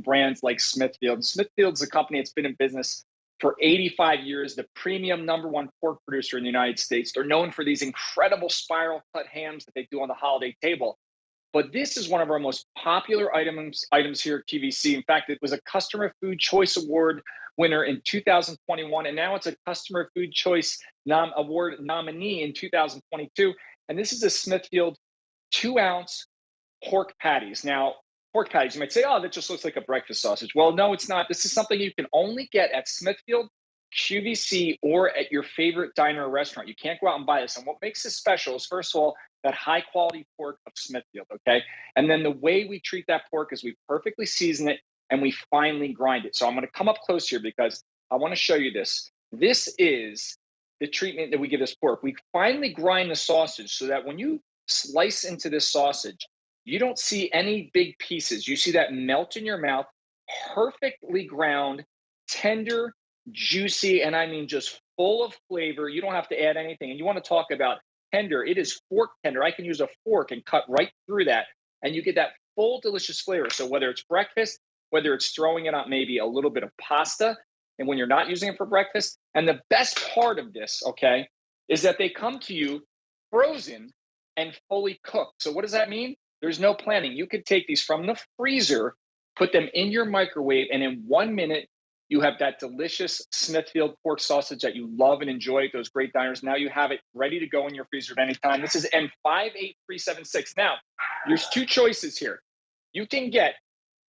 brands like Smithfield. Smithfield's a company that's been in business for 85 years, the premium #1 pork producer in the United States. They're known for these incredible spiral cut hams that they do on the holiday table. But this is one of our most popular items here at QVC. In fact, it was a Customer Food Choice Award winner in 2021, and now it's a Customer Food Choice Award nominee in 2022. And this is a Smithfield 2-ounce pork patties. Now, pork patties, you might say, oh, that just looks like a breakfast sausage. Well, no, it's not. This is something you can only get at Smithfield, QVC, or at your favorite diner or restaurant. You can't go out and buy this. And what makes this special is, first of all, that high quality pork of Smithfield, okay? And then the way we treat that pork is we perfectly season it and we finely grind it. So I'm gonna come up close here because I wanna show you this. This is the treatment that we give this pork. We finely grind the sausage so that when you slice into this sausage, you don't see any big pieces. You see that melt in your mouth, perfectly ground, tender, juicy, and I mean just full of flavor. You don't have to add anything. And you want to talk about tender. It is fork tender. I can use a fork and cut right through that, and you get that full, delicious flavor. So whether it's breakfast, whether it's throwing it on maybe a little bit of pasta, and when you're not using it for breakfast, and the best part of this, okay, is that they come to you frozen and fully cooked. So what does that mean? There's no planning. You could take these from the freezer, put them in your microwave, and in 1 minute, you have that delicious Smithfield pork sausage that you love and enjoy at those great diners. Now you have it ready to go in your freezer at any time. This is M58376. Now, there's two choices here. You can get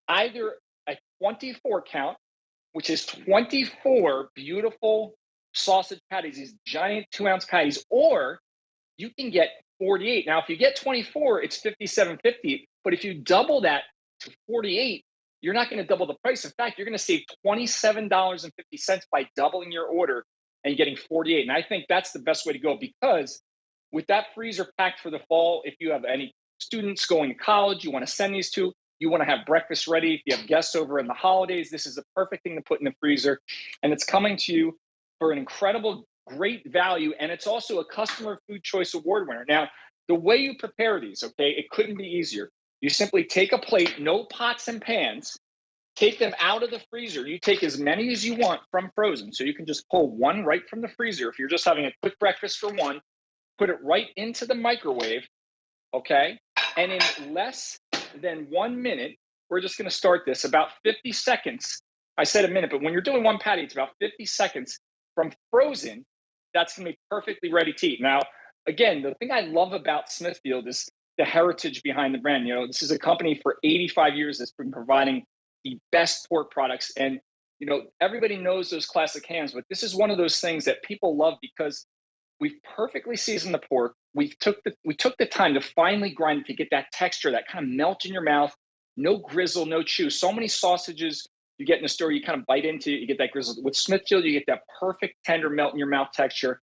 either a 24 count, which is 24 beautiful sausage patties, these giant 2-ounce patties, or you can get 48. Now, if you get 24, it's $57.50. But if you double that to 48, you're not going to double the price. In fact, you're going to save $27.50 by doubling your order and getting 48. And I think that's the best way to go, because with that freezer packed for the fall, if you have any students going to college, you want to send these to, you want to have breakfast ready. If you have guests over in the holidays, this is the perfect thing to put in the freezer. And it's coming to you for an incredible, great value. And it's also a Customer Food Choice Award winner. Now, the way you prepare these, okay, it couldn't be easier. You simply take a plate, no pots and pans, take them out of the freezer. You take as many as you want from frozen. So you can just pull one right from the freezer. If you're just having a quick breakfast for one, put it right into the microwave, okay? And in less than 1 minute, we're just gonna start this, about 50 seconds. I said a minute, but when you're doing one patty, it's about 50 seconds from frozen. That's gonna be perfectly ready to eat. Now, again, the thing I love about Smithfield is the heritage behind the brand. You know, this is a company for 85 years that's been providing the best pork products. And, you know, everybody knows those classic hams, but this is one of those things that people love because we've perfectly seasoned the pork. We took the time to finely grind it to get that texture, that kind of melt in your mouth, no grizzle, no chew. So many sausages you get in the store, you kind of bite into it, you get that grizzle. With Smithfield, you get that perfect tender melt in your mouth texture.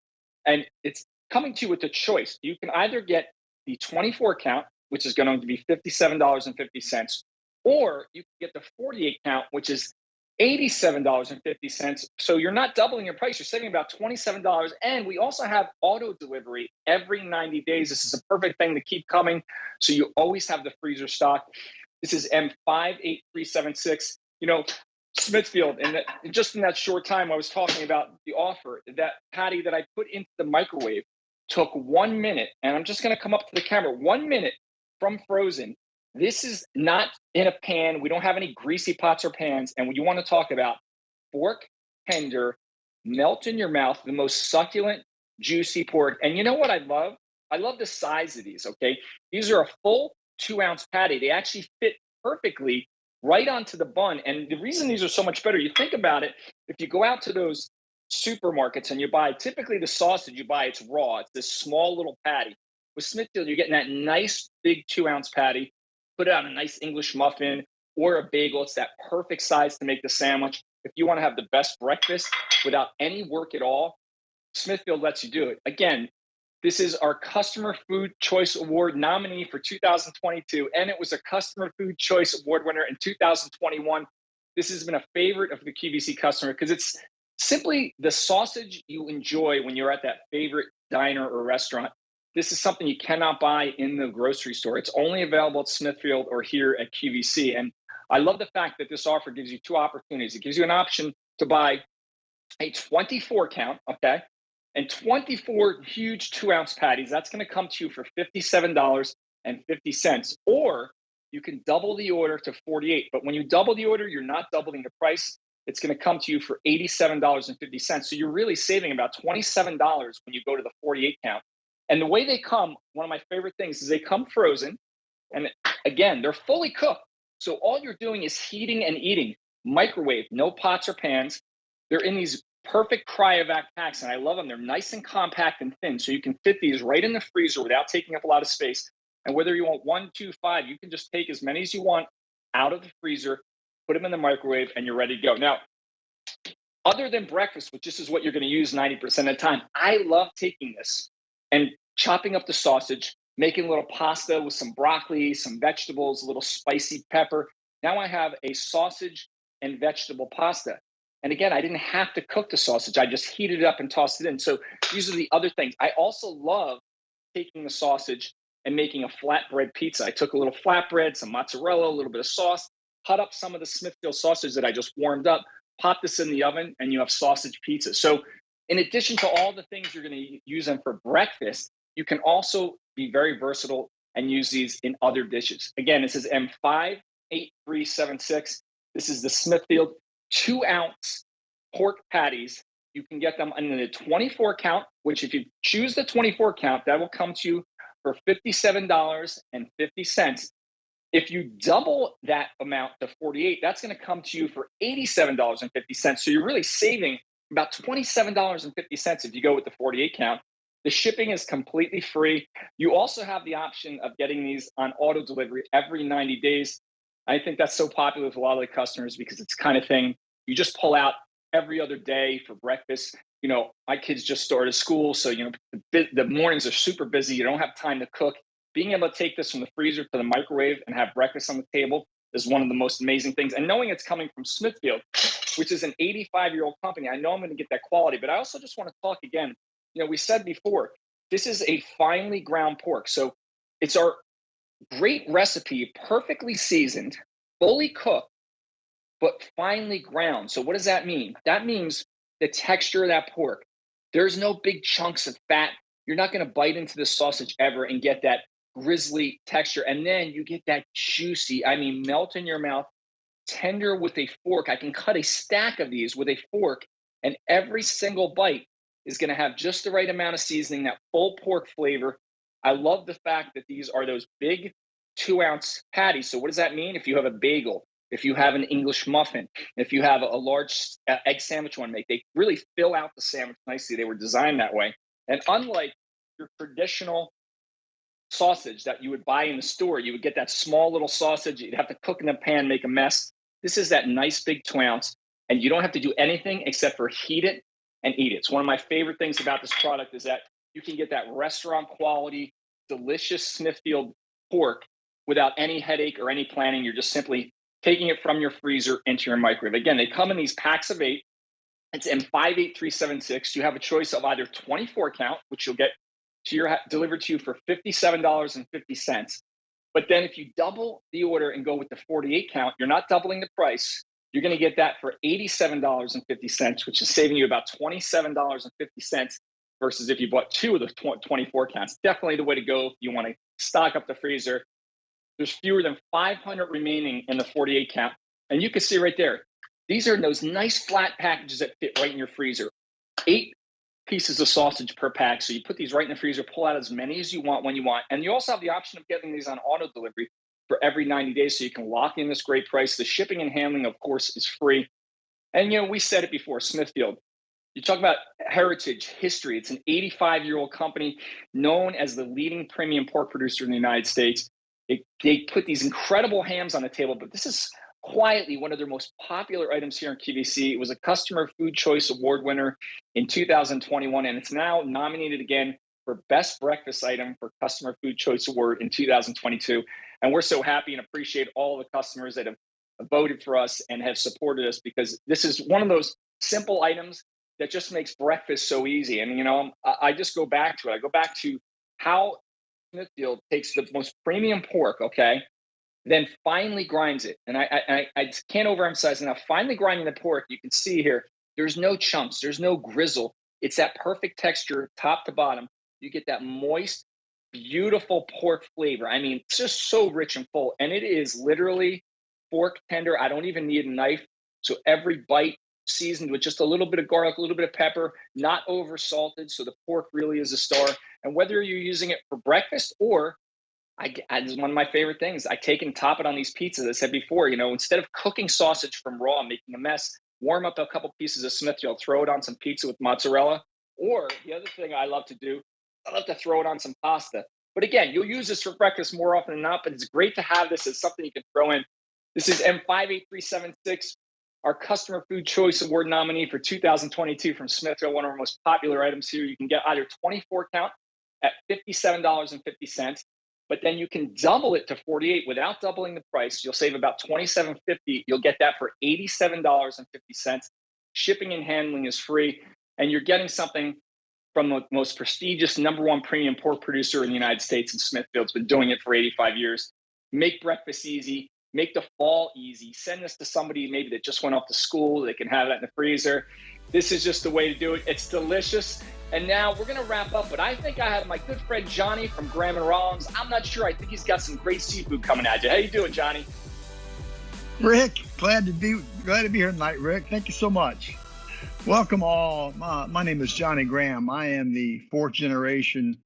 And it's coming to you with a choice. You can either get the 24 count, which is going to be $57.50, or you can get the 48 count, which is $87.50. So you're not doubling your price. You're saving about $27. And we also have auto delivery every 90 days. This is a perfect thing to keep coming. So you always have the freezer stock. This is M58376. You know, Smithfield, and just in that short time I was talking about the offer, that patty that I put into the microwave took 1 minute. And I'm just going to come up to the camera. 1 minute from frozen. This is not in a pan. We don't have any greasy pots or pans. And when you want to talk about fork tender, melt in your mouth, the most succulent, juicy pork. And you know what I love? I love the size of these, okay? These are a full 2-ounce patty. They actually fit perfectly right onto the bun. And the reason these are so much better, you think about it, if you go out to those supermarkets and you buy, typically the sausage you buy, it's raw. It's this small little patty. With Smithfield, you're getting that nice big 2-ounce patty. Put it on a nice English muffin or a bagel. It's that perfect size to make the sandwich. If you want to have the best breakfast without any work at all, Smithfield lets you do it. Again, this is our Customer Food Choice Award nominee for 2022, and it was a Customer Food Choice Award winner in 2021. This has been a favorite of the QVC customer because it's simply the sausage you enjoy when you're at that favorite diner or restaurant. This is something you cannot buy in the grocery store. It's only available at Smithfield or here at QVC. And I love the fact that this offer gives you two opportunities. It gives you an option to buy a 24 count, okay, and 24 huge 2-ounce patties. That's going to come to you for $57.50. Or you can double the order to 48. But when you double the order, you're not doubling the price. It's going to come to you for $87.50. So you're really saving about $27 when you go to the 48 count. And the way they come, one of my favorite things is they come frozen. And again, they're fully cooked. So all you're doing is heating and eating. Microwave, no pots or pans. They're in these perfect cryovac packs, and I love them. They're nice and compact and thin, so you can fit these right in the freezer without taking up a lot of space. And whether you want 1, 2, 5, you can just take as many as you want out of the freezer, put them in the microwave, and you're ready to go. Now, other than breakfast, which this is what you're going to use 90% of the time, I love taking this and chopping up the sausage, making a little pasta with some broccoli, some vegetables, a little spicy pepper. Now I have a sausage and vegetable pasta. And again, I didn't have to cook the sausage. I just heated it up and tossed it in. So these are the other things. I also love taking the sausage and making a flatbread pizza. I took a little flatbread, some mozzarella, a little bit of sauce, cut up some of the Smithfield sausage that I just warmed up, pop this in the oven, and you have sausage pizza. So in addition to all the things you're going to use them for breakfast, you can also be very versatile and use these in other dishes. Again, this is M58376. This is the Smithfield 2-ounce pork patties. You can get them in the 24 count, which if you choose the 24 count, that will come to you for $57.50. If you double that amount to 48, that's going to come to you for $87.50. So you're really saving about $27.50 if you go with the 48 count. The shipping is completely free. You also have the option of getting these on auto delivery every 90 days. I think that's so popular with a lot of the customers because it's the kind of thing you just pull out every other day for breakfast. You know, my kids just started school, so, you know, the mornings are super busy. You don't have time to cook. Being able to take this from the freezer to the microwave and have breakfast on the table is one of the most amazing things. And knowing it's coming from Smithfield, which is an 85-year-old company, I know I'm going to get that quality. But I also just want to talk again. You know, we said before, this is a finely ground pork. So it's our great recipe, perfectly seasoned, fully cooked, but finely ground. So what does that mean? That means the texture of that pork. There's no big chunks of fat. You're not going to bite into the sausage ever and get that grizzly texture. And then you get that juicy, I mean, melt in your mouth, tender with a fork. I can cut a stack of these with a fork, and every single bite is going to have just the right amount of seasoning, that full pork flavor. I love the fact that these are those big 2-ounce patties. So what does that mean? If you have a bagel, if you have an English muffin, if you have a large egg sandwich you want to make, they really fill out the sandwich nicely. They were designed that way. And unlike your traditional sausage that you would buy in the store, you would get that small little sausage. You'd have to cook in a pan, make a mess. This is that nice big 2-ounce, and you don't have to do anything except for heat it and eat it. It's one of my favorite things about this product is that you can get that restaurant quality, delicious Smithfield pork without any headache or any planning. You're just simply taking it from your freezer into your microwave. Again, they come in these packs of 8. It's M58376. You have a choice of either 24 count, which you'll get to your delivered to you for $57.50. But then if you double the order and go with the 48 count, you're not doubling the price. You're going to get that for $87.50, which is saving you about $27.50 versus if you bought 2 of the 24 counts. Definitely the way to go if you want to stock up the freezer. There's fewer than 500 remaining in the 48 count. And you can see right there, these are those nice flat packages that fit right in your freezer. 8 pieces of sausage per pack. So you put these right in the freezer, pull out as many as you want when you want. And you also have the option of getting these on auto delivery for every 90 days. So you can lock in this great price. The shipping and handling, of course, is free. And, you know, we said it before, Smithfield. You talk about heritage, history. It's an 85-year-old company known as the leading premium pork producer in the United States. They put these incredible hams on the table, but this is quietly one of their most popular items here in QVC. It was a Customer Food Choice Award winner in 2021, and it's now nominated again for Best Breakfast Item for Customer Food Choice Award in 2022. And we're so happy and appreciate all the customers that have voted for us and have supported us, because this is one of those simple items that just makes breakfast so easy. And, you know, I just go back to it. I go back to how Smithfield takes the most premium pork, okay, then finely grinds it. And I just can't overemphasize enough. Finely grinding the pork, you can see here, there's no chunks, there's no grizzle. It's that perfect texture, top to bottom. You get that moist, beautiful pork flavor. I mean, it's just so rich and full. And it is literally fork tender. I don't even need a knife. So every bite seasoned with just a little bit of garlic, a little bit of pepper, not over salted. So the pork really is a star. And whether you're using it for breakfast or this is one of my favorite things. I take and top it on these pizzas. I said before, instead of cooking sausage from raw and making a mess, warm up a couple pieces of Smithfield, throw it on some pizza with mozzarella. Or the other thing I love to do, I love to throw it on some pasta. But again, you'll use this for breakfast more often than not, but it's great to have this as something you can throw in. This is M58376, our Customer Food Choice Award nominee for 2022 from Smithfield, one of our most popular items here. You can get either 24 count at $57.50. But then you can double it to 48 without doubling the price. You'll save about $27.50. You'll get that for $87.50. Shipping and handling is free, and you're getting something from the most prestigious #1 premium pork producer in the United States in Smithfield. It's been doing it for 85 years. Make breakfast easy. Make the fall easy. Send this to somebody maybe that just went off to school. They can have that in the freezer. This is just the way to do it. It's delicious. And now we're going to wrap up, but I think I have my good friend Johnny from Graham and Rollins. I'm not sure. I think he's got some great seafood coming at you. How you doing, Johnny? Rick, glad to be here tonight, Rick. Thank you so much. Welcome all. My name is Johnny Graham. I am the fourth generation